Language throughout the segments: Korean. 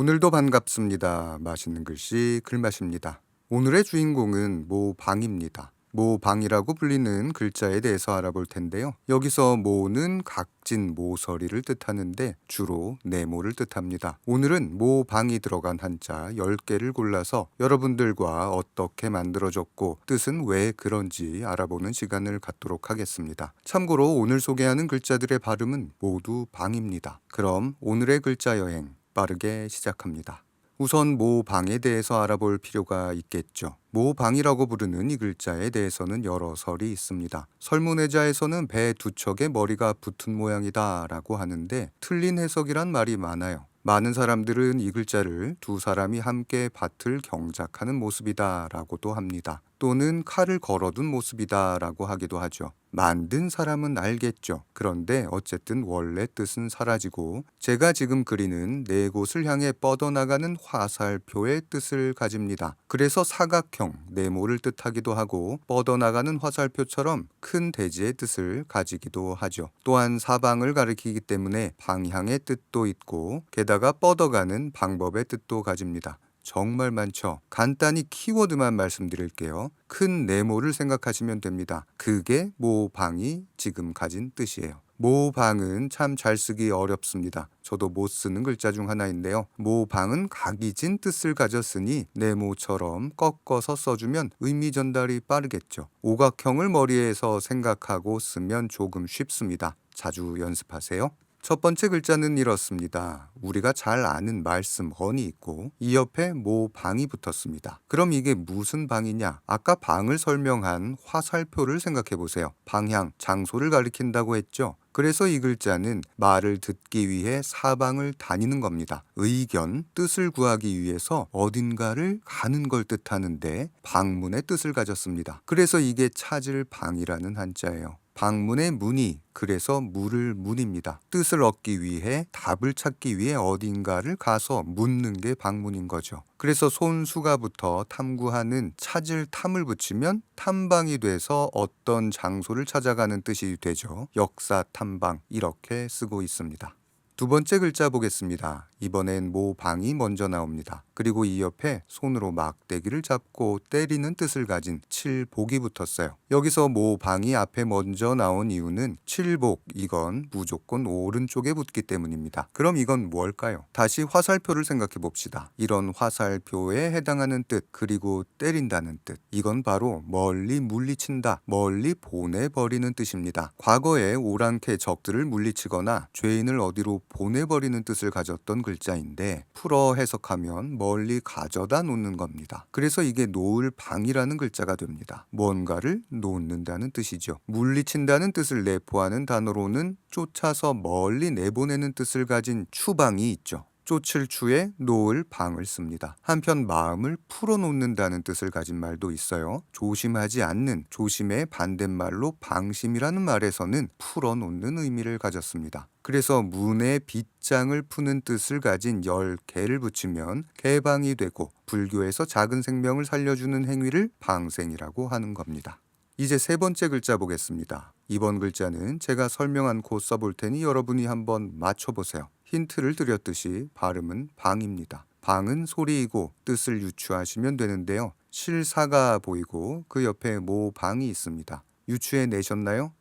오늘도 반갑습니다. 맛있는 글씨 글맛입니다. 오늘의 주인공은 모방입니다. 모방이라고 불리는 글자에 대해서 알아볼 텐데요. 여기서 모는 각진 모서리를 뜻하는데 주로 네모를 뜻합니다. 오늘은 모방이 들어간 한자 10개를 골라서 여러분들과 어떻게 만들어졌고 뜻은 왜 그런지 알아보는 시간을 갖도록 하겠습니다. 참고로 오늘 소개하는 글자들의 발음은 모두 방입니다. 그럼 오늘의 글자 여행 빠르게 시작합니다. 우선 모방에 대해서 알아볼 필요가 있겠죠. 모방이라고 부르는 이 글자에 대해서는 여러 설이 있습니다. 설문해자에서는 배 두 척에 머리가 붙은 모양이다 라고 하는데 틀린 해석이란 말이 많아요. 많은 사람들은 이 글자를 두 사람이 함께 밭을 경작하는 모습이다 라고도 합니다. 또는 칼을 걸어둔 모습이다 라고 하기도 하죠. 만든 사람은 알겠죠. 그런데 어쨌든 원래 뜻은 사라지고 제가 지금 그리는 네 곳을 향해 뻗어나가는 화살표의 뜻을 가집니다. 그래서 사각형, 네모를 뜻하기도 하고 뻗어나가는 화살표처럼 큰 대지의 뜻을 가지기도 하죠. 또한 사방을 가리키기 때문에 방향의 뜻도 있고 게다가 뻗어가는 방법의 뜻도 가집니다. 정말 많죠. 간단히 키워드만 말씀드릴게요. 큰 네모를 생각하시면 됩니다. 그게 모방이 지금 가진 뜻이에요. 모방은 참 잘 쓰기 어렵습니다. 저도 못 쓰는 글자 중 하나인데요. 모방은 각이진 뜻을 가졌으니 네모처럼 꺾어서 써주면 의미 전달이 빠르겠죠. 오각형을 머리에서 생각하고 쓰면 조금 쉽습니다. 자주 연습하세요. 첫 번째 글자는 이렇습니다. 우리가 잘 아는 말씀 언이 있고 이 옆에 모방이 붙었습니다. 그럼 이게 무슨 방이냐? 아까 방을 설명한 화살표를 생각해 보세요. 방향, 장소를 가리킨다고 했죠. 그래서 이 글자는 말을 듣기 위해 사방을 다니는 겁니다. 의견, 뜻을 구하기 위해서 어딘가를 가는 걸 뜻하는데 방문의 뜻을 가졌습니다. 그래서 이게 찾을 방이라는 한자예요. 방문의 문이 그래서 물을 문입니다. 뜻을 얻기 위해 답을 찾기 위해 어딘가를 가서 묻는 게 방문인 거죠. 그래서 손수가 붙어 탐구하는 찾을 탐을 붙이면 탐방이 돼서 어떤 장소를 찾아가는 뜻이 되죠. 역사 탐방 이렇게 쓰고 있습니다. 두 번째 글자 보겠습니다. 이번엔 모방이 먼저 나옵니다. 그리고 이 옆에 손으로 막대기를 잡고 때리는 뜻을 가진 칠복이 붙었어요. 여기서 모방이 앞에 먼저 나온 이유는 칠복, 이건 무조건 오른쪽에 붙기 때문입니다. 그럼 이건 뭘까요? 다시 화살표를 생각해 봅시다. 이런 화살표에 해당하는 뜻, 그리고 때린다는 뜻. 이건 바로 멀리 물리친다, 멀리 보내버리는 뜻입니다. 과거에 오랑캐 적들을 물리치거나 죄인을 어디로 보내버리는 뜻을 가졌던 글자인데 풀어 해석하면 멀리 가져다 놓는 겁니다. 그래서 이게 놓을 방이라는 글자가 됩니다. 뭔가를 놓는다는 뜻이죠. 물리친다는 뜻을 내포하는 단어로는 쫓아서 멀리 내보내는 뜻을 가진 추방이 있죠. 쫓을 추에 놓을 방을 씁니다. 한편 마음을 풀어놓는다는 뜻을 가진 말도 있어요. 조심하지 않는, 조심의 반대말로 방심이라는 말에서는 풀어놓는 의미를 가졌습니다. 그래서 문의 빗장을 푸는 뜻을 가진 10개를 붙이면 개방이 되고 불교에서 작은 생명을 살려주는 행위를 방생이라고 하는 겁니다. 이제 세 번째 글자 보겠습니다. 이번 글자는 제가 설명한 곳 써볼 테니 여러분이 한번 맞춰보세요. 힌트를 드렸듯이 발음은 방입니다. 방은 소리이고 뜻을 유추하시면 되는데요. 실사가 보이고 그 옆에 모방이 있습니다. 유추해 내셨나요?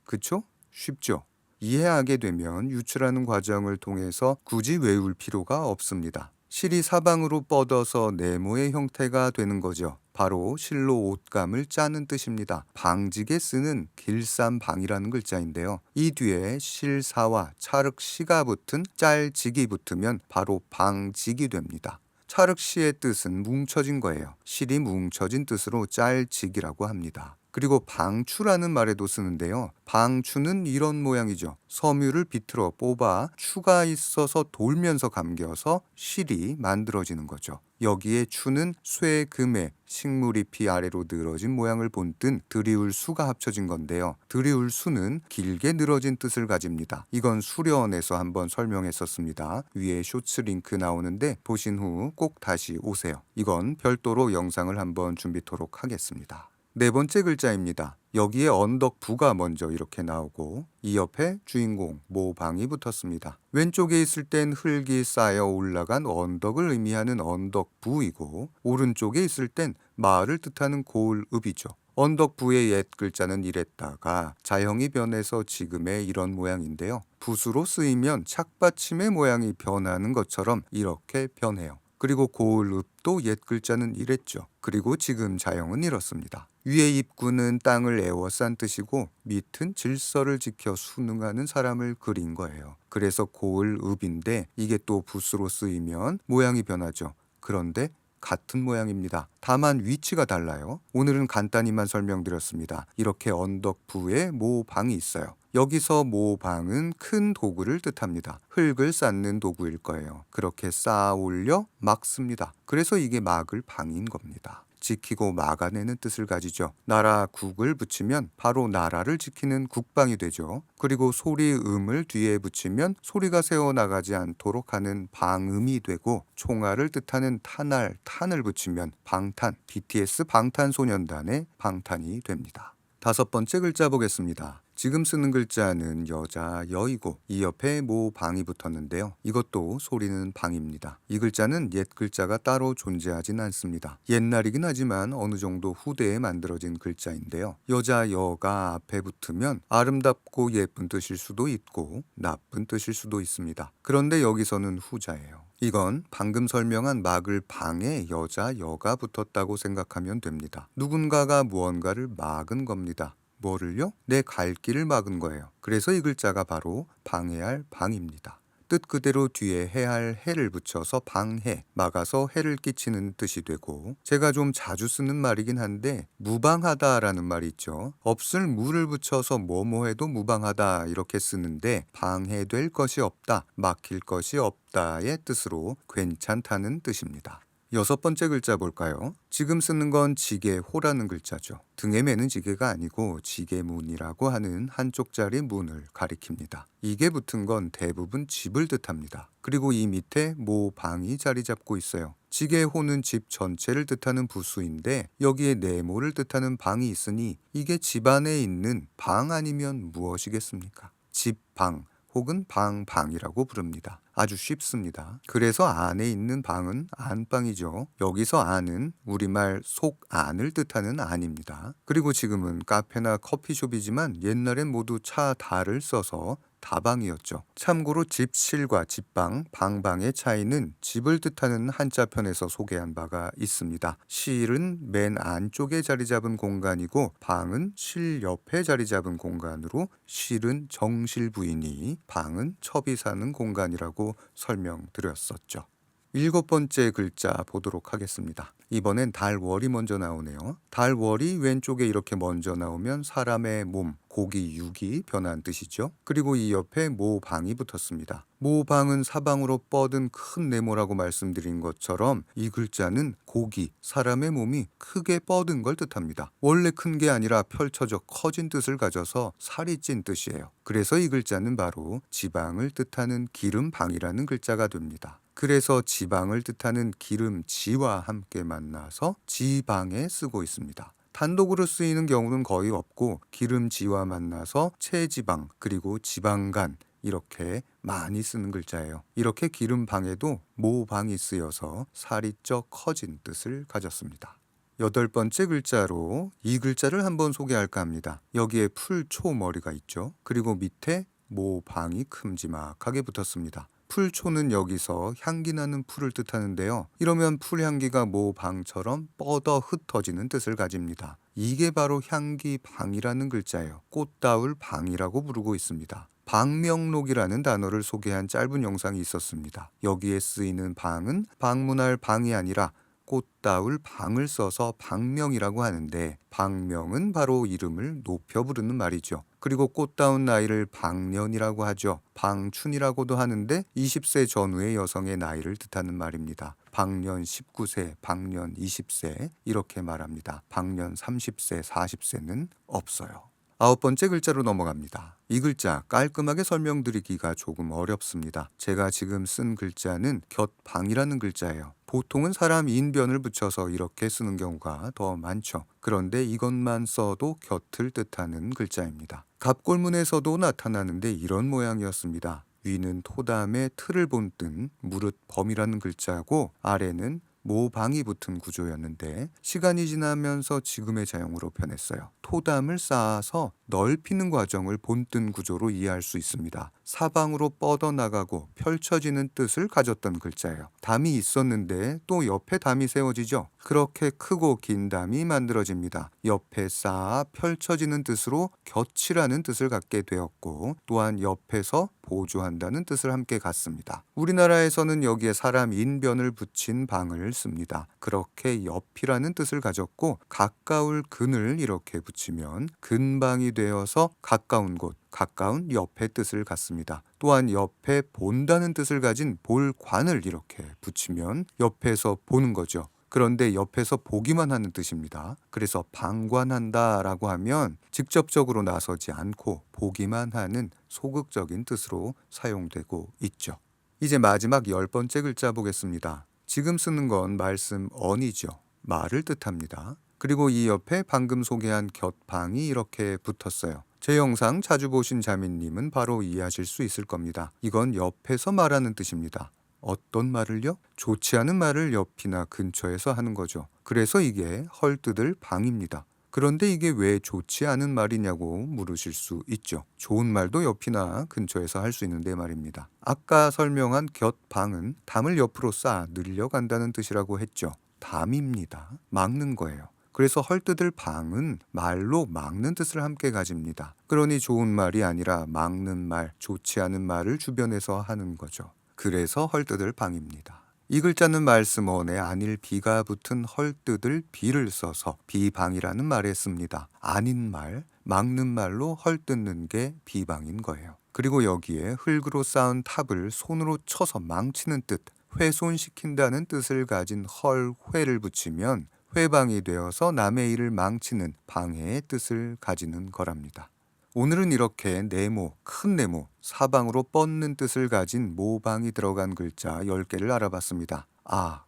그쵸? 쉽죠? 이해하게 되면 유추라는 과정을 통해서 굳이 외울 필요가 없습니다. 실이 사방으로 뻗어서 네모의 형태가 되는 거죠. 바로 실로 옷감을 짜는 뜻입니다. 방직에 쓰는 길쌈방이라는 글자인데요. 이 뒤에 실사와 찰흙시가 붙은 짤직이 붙으면 바로 방직이 됩니다. 찰흙시의 뜻은 뭉쳐진 거예요. 실이 뭉쳐진 뜻으로 짤직이라고 합니다. 그리고 방추라는 말에도 쓰는데요. 방추는 이런 모양이죠. 섬유를 비틀어 뽑아 추가 있어서 돌면서 감겨서 실이 만들어지는 거죠. 여기에 추는 쇠, 금에 식물잎이 아래로 늘어진 모양을 본뜬 드리울 수가 합쳐진 건데요. 드리울 수는 길게 늘어진 뜻을 가집니다. 이건 수련에서 한번 설명했었습니다. 위에 쇼츠 링크 나오는데 보신 후 꼭 다시 오세요. 이건 별도로 영상을 한번 준비토록 하겠습니다. 네 번째 글자입니다. 여기에 언덕부가 먼저 이렇게 나오고 이 옆에 주인공 모방이 붙었습니다. 왼쪽에 있을 땐 흙이 쌓여 올라간 언덕을 의미하는 언덕부이고 오른쪽에 있을 땐 마을을 뜻하는 고을읍이죠. 언덕부의 옛 글자는 이랬다가 자형이 변해서 지금의 이런 모양인데요. 붓으로 쓰이면 착받침의 모양이 변하는 것처럼 이렇게 변해요. 그리고 고을읍도 옛 글자는 이랬죠. 그리고 지금 자형은 이렇습니다. 위의 입구는 땅을 에워싼 뜻이고 밑은 질서를 지켜 순응하는 사람을 그린 거예요. 그래서 고을읍인데 이게 또 붓으로 쓰이면 모양이 변하죠. 그런데 같은 모양입니다. 다만 위치가 달라요. 오늘은 간단히만 설명드렸습니다. 이렇게 언덕부에 모방이 있어요. 여기서 모방은 큰 도구를 뜻합니다. 흙을 쌓는 도구일 거예요. 그렇게 쌓아 올려 막습니다. 그래서 이게 막을 방인 겁니다. 지키고 막아내는 뜻을 가지죠. 나라 국을 붙이면 바로 나라를 지키는 국방이 되죠. 그리고 소리 음을 뒤에 붙이면 소리가 새어나가지 않도록 하는 방음이 되고 총알을 뜻하는 탄알, 탄을 붙이면 방탄, BTS 방탄소년단의 방탄이 됩니다. 다섯 번째 글자 보겠습니다. 지금 쓰는 글자는 여자, 여이고 이 옆에 모방이 붙었는데요. 이것도 소리는 방입니다. 이 글자는 옛 글자가 따로 존재하진 않습니다. 옛날이긴 하지만 어느 정도 후대에 만들어진 글자인데요. 여자, 여가 앞에 붙으면 아름답고 예쁜 뜻일 수도 있고 나쁜 뜻일 수도 있습니다. 그런데 여기서는 후자예요. 이건 방금 설명한 막을 방에 여자, 여가 붙었다고 생각하면 됩니다. 누군가가 무언가를 막은 겁니다. 뭐를요? 내 갈 길을 막은 거예요. 그래서 이 글자가 바로 방해할 방입니다. 뜻 그대로 뒤에 해할 해를 붙여서 방해, 막아서 해를 끼치는 뜻이 되고 제가 좀 자주 쓰는 말이긴 한데 무방하다라는 말이 있죠. 없을 무를 붙여서 뭐뭐해도 무방하다 이렇게 쓰는데 방해될 것이 없다, 막힐 것이 없다의 뜻으로 괜찮다는 뜻입니다. 여섯 번째 글자 볼까요? 지금 쓰는 건 지게호라는 글자죠. 등에 매는 지게가 아니고 지게문이라고 하는 한쪽짜리 문을 가리킵니다. 이게 붙은 건 대부분 집을 뜻합니다. 그리고 이 밑에 모방이 자리 잡고 있어요. 지게호는 집 전체를 뜻하는 부수인데 여기에 네모를 뜻하는 방이 있으니 이게 집 안에 있는 방 아니면 무엇이겠습니까? 집방 혹은 방방이라고 부릅니다. 아주 쉽습니다. 그래서 안에 있는 방은 안방이죠. 여기서 안은 우리말 속 안을 뜻하는 안입니다. 그리고 지금은 카페나 커피숍이지만 옛날엔 모두 차 다를 써서 다방이었죠. 참고로 집실과 집방, 방방의 차이는 집을 뜻하는 한자편에서 소개한 바가 있습니다. 실은 맨 안쪽에 자리 잡은 공간이고 방은 실 옆에 자리 잡은 공간으로 실은 정실 부인이 방은 첩이 사는 공간이라고 설명드렸었죠. 일곱 번째 글자 보도록 하겠습니다. 이번엔 달월이 먼저 나오네요. 달월이 왼쪽에 이렇게 먼저 나오면 사람의 몸, 고기, 육이 변한 뜻이죠. 그리고 이 옆에 모방이 붙었습니다. 모방은 사방으로 뻗은 큰 네모라고 말씀드린 것처럼 이 글자는 고기, 사람의 몸이 크게 뻗은 걸 뜻합니다. 원래 큰 게 아니라 펼쳐져 커진 뜻을 가져서 살이 찐 뜻이에요. 그래서 이 글자는 바로 지방을 뜻하는 기름방이라는 글자가 됩니다. 그래서 지방을 뜻하는 기름지와 함께 만나서 지방에 쓰고 있습니다. 단독으로 쓰이는 경우는 거의 없고 기름지와 만나서 체지방 그리고 지방간 이렇게 많이 쓰는 글자예요. 이렇게 기름방에도 모방이 쓰여서 살이 쪄 커진 뜻을 가졌습니다. 여덟 번째 글자로 이 글자를 한번 소개할까 합니다. 여기에 풀초머리가 있죠. 그리고 밑에 모방이 큼지막하게 붙었습니다. 풀초는 여기서 향기 나는 풀을 뜻하는데요. 이러면 풀향기가 모방처럼 뻗어 흩어지는 뜻을 가집니다. 이게 바로 향기방이라는 글자예요. 꽃다울 방이라고 부르고 있습니다. 방명록이라는 단어를 소개한 짧은 영상이 있었습니다. 여기에 쓰이는 방은 방문할 방이 아니라 꽃다울 방을 써서 방명이라고 하는데 방명은 바로 이름을 높여 부르는 말이죠. 그리고 꽃다운 나이를 방년이라고 하죠. 방춘이라고도 하는데 20세 전후의 여성의 나이를 뜻하는 말입니다. 방년 19세, 방년 20세 이렇게 말합니다. 방년 30세, 40세는 없어요. 9번째 글자로 넘어갑니다. 이 글자 깔끔하게 설명드리기가 조금 어렵습니다. 제가 지금 쓴 글자는 곁방이라는 글자예요. 보통은 사람 인변을 붙여서 이렇게 쓰는 경우가 더 많죠. 그런데 이것만 써도 곁을 뜻하는 글자입니다. 갑골문에서도 나타나는데 이런 모양이었습니다. 위는 토담의 틀을 본뜬 무릇범이라는 글자고 아래는 모방이 붙은 구조였는데 시간이 지나면서 지금의 자형으로 변했어요. 토담을 쌓아서 넓히는 과정을 본뜬 구조로 이해할 수 있습니다. 사방으로 뻗어나가고 펼쳐지는 뜻을 가졌던 글자예요. 담이 있었는데 또 옆에 담이 세워지죠. 그렇게 크고 긴 담이 만들어집니다. 옆에 쌓아 펼쳐지는 뜻으로 곁이라는 뜻을 갖게 되었고 또한 옆에서 보조한다는 뜻을 함께 갖습니다. 우리나라에서는 여기에 사람 인변을 붙인 방을 씁니다. 그렇게 옆이라는 뜻을 가졌고 가까울 근을 이렇게 붙이면 근방이 되어서 가까운 곳, 가까운 옆의 뜻을 갖습니다. 또한 옆에 본다는 뜻을 가진 볼관을 이렇게 붙이면 옆에서 보는 거죠. 그런데 옆에서 보기만 하는 뜻입니다. 그래서 방관한다 라고 하면 직접적으로 나서지 않고 보기만 하는 소극적인 뜻으로 사용되고 있죠. 이제 마지막 10번째 글자 보겠습니다. 지금 쓰는 건 말씀 언이죠. 말을 뜻합니다. 그리고 이 옆에 방금 소개한 곁방이 이렇게 붙었어요. 제 영상 자주 보신 자매님은 바로 이해하실 수 있을 겁니다. 이건 옆에서 말하는 뜻입니다. 어떤 말을요? 좋지 않은 말을 옆이나 근처에서 하는 거죠. 그래서 이게 헐뜯을 방입니다. 그런데 이게 왜 좋지 않은 말이냐고 물으실 수 있죠. 좋은 말도 옆이나 근처에서 할 수 있는데 말입니다. 아까 설명한 곁방은 담을 옆으로 쌓아 늘려간다는 뜻이라고 했죠. 담입니다. 막는 거예요. 그래서 헐뜯을 방은 말로 막는 뜻을 함께 가집니다. 그러니 좋은 말이 아니라 막는 말, 좋지 않은 말을 주변에서 하는 거죠. 그래서 헐뜯을 방입니다. 이 글자는 말씀원에 아닐 비가 붙은 헐뜯을 비를 써서 비방이라는 말에 씁니다. 아닌 말, 막는 말로 헐뜯는 게 비방인 거예요. 그리고 여기에 흙으로 쌓은 탑을 손으로 쳐서 망치는 뜻, 훼손시킨다는 뜻을 가진 헐회를 붙이면 회방이 되어서 남의 일을 망치는 방해의 뜻을 가지는 거랍니다. 오늘은 이렇게 네모, 큰 네모, 사방으로 뻗는 뜻을 가진 모방이 들어간 글자 10개를 알아봤습니다.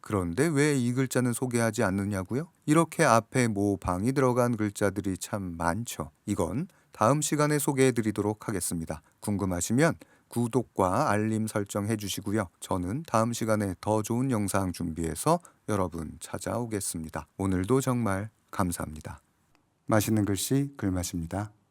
그런데 왜 이 글자는 소개하지 않느냐고요? 이렇게 앞에 모방이 들어간 글자들이 참 많죠. 이건 다음 시간에 소개해 드리도록 하겠습니다. 궁금하시면 구독과 알림 설정해 주시고요. 저는 다음 시간에 더 좋은 영상 준비해서 여러분 찾아오겠습니다. 오늘도 정말 감사합니다. 맛있는 글씨 글맛입니다.